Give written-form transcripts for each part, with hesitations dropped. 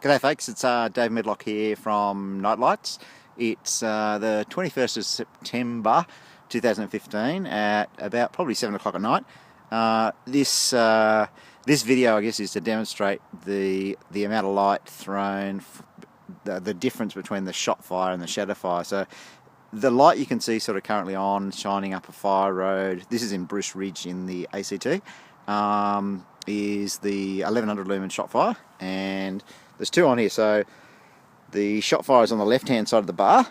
G'day folks, it's Dave Medlock here from Nitelights. It's the 21st of September 2015 at about probably 7 o'clock at night. This video, I guess, is to demonstrate the amount of light thrown, the difference between the Shotfire and the Shadowfire. So the light you can see sort of currently on, shining up a Fireroad, this is in Bruce Ridge in the ACT, is the 1100 lumen Shotfire, and there's two on here. So the Shotfire is on the left hand side of the bar,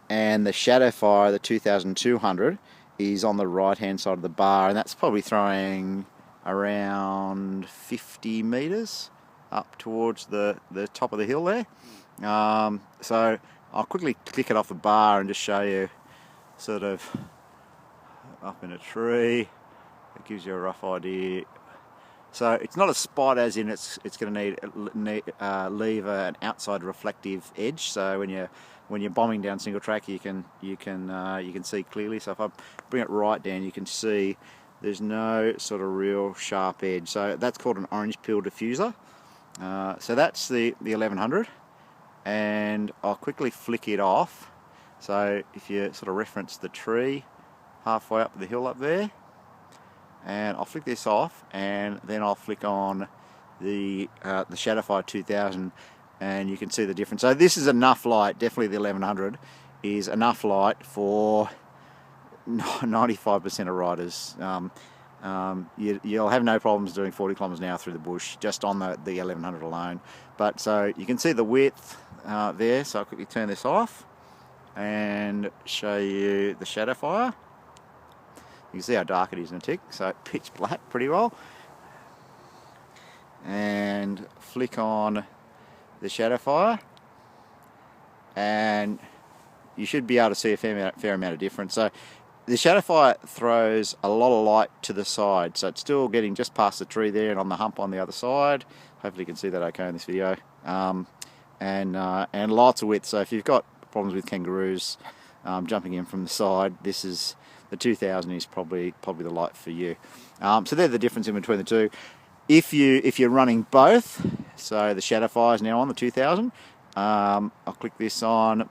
and the Shadowfire, the 2200, is on the right hand side of the bar, and that's probably throwing around 50 meters up towards the top of the hill there. So I'll quickly click it off the bar and just show you sort of up in a tree. It gives you a rough idea. So it's not a spot as in it's going to leave an outside reflective edge. So when you're bombing down single track, you can see clearly. So if I bring it right down, you can see there's no sort of real sharp edge. So that's called an orange peel diffuser. So that's the 1100, and I'll quickly flick it off. So if you sort of reference the tree halfway up the hill up there, and I'll flick this off, and then I'll flick on the Shadowfire 2000, and you can see the difference. So this is enough light. Definitely the 1100 is enough light for 95% of riders. You'll have no problems doing 40 kilometers an hour through the bush just on the 1100 alone. But so you can see the width there. So I'll quickly turn this off and show you the Shadowfire. You can see how dark it is in a tick, so pitch black pretty well. And flick on the Shadowfire, and you should be able to see a fair amount of difference. So the Shadowfire throws a lot of light to the side, so it's still getting just past the tree there and on the hump on the other side. Hopefully you can see that okay in this video. And lots of width. So if you've got problems with kangaroos jumping in from the side, this is the 2000 is probably the light for you. So they're the difference in between the two. If you're running both, so the Shadowfire is now on the 2000. I'll click this on.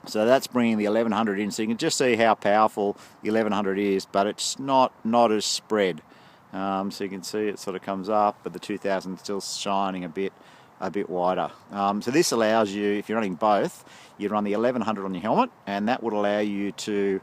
So that's bringing the 1100 in, so you can just see how powerful the 1100 is, but it's not as spread. So you can see it sort of comes up, but the 2000 is still shining a bit wider. So this allows you, if you're running both, you run the 1100 on your helmet, and that would allow you to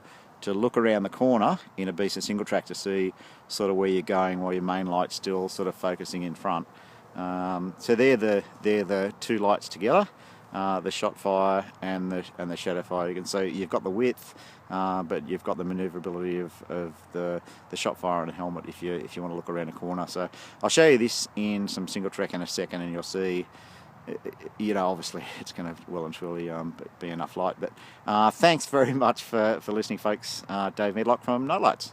look around the corner in a decent single track to see sort of where you're going while your main light's still sort of focusing in front. So they're the two lights together, the Shotfire and the Shadowfire. You can see you've got the width, but you've got the manoeuvrability of the Shotfire on a helmet if you want to look around a corner. So I'll show you this in some single track in a second, and you'll see. Obviously it's going to well and truly be enough light. But thanks very much for listening, folks. Dave Medlock from Nitelights.